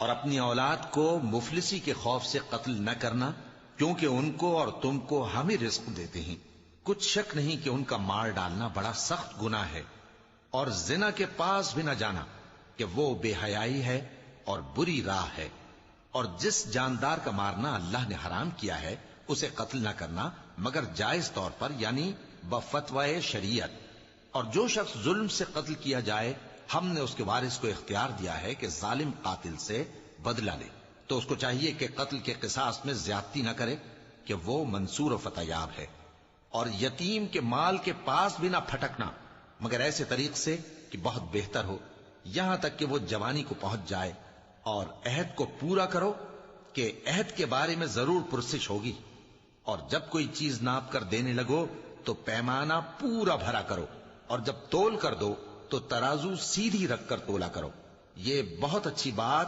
اور اپنی اولاد کو مفلسی کے خوف سے قتل نہ کرنا، کیونکہ ان کو اور تم کو ہم ہی رزق دیتے ہیں۔ کچھ شک نہیں کہ ان کا مار ڈالنا بڑا سخت گناہ ہے، اور زنا کے پاس بھی نہ جانا کہ وہ بے حیائی ہے اور بری راہ ہے۔ اور جس جاندار کا مارنا اللہ نے حرام کیا ہے اسے قتل نہ کرنا مگر جائز طور پر، یعنی بفتوائے شریعت۔ اور جو شخص ظلم سے قتل کیا جائے، ہم نے اس کے وارث کو اختیار دیا ہے کہ ظالم قاتل سے بدلہ لے، تو اس کو چاہیے کہ قتل کے قصاص میں زیادتی نہ کرے کہ وہ منصور و فتح یاب ہے۔ اور یتیم کے مال کے پاس بھی نہ پھٹکنا مگر ایسے طریق سے کہ بہت بہتر ہو، یہاں تک کہ وہ جوانی کو پہنچ جائے۔ اور عہد کو پورا کرو کہ عہد کے بارے میں ضرور پرسش ہوگی۔ اور جب کوئی چیز ناپ کر دینے لگو تو پیمانہ پورا بھرا کرو، اور جب تول کر دو تو ترازو سیدھی رکھ کر تولا کرو۔ یہ بہت اچھی بات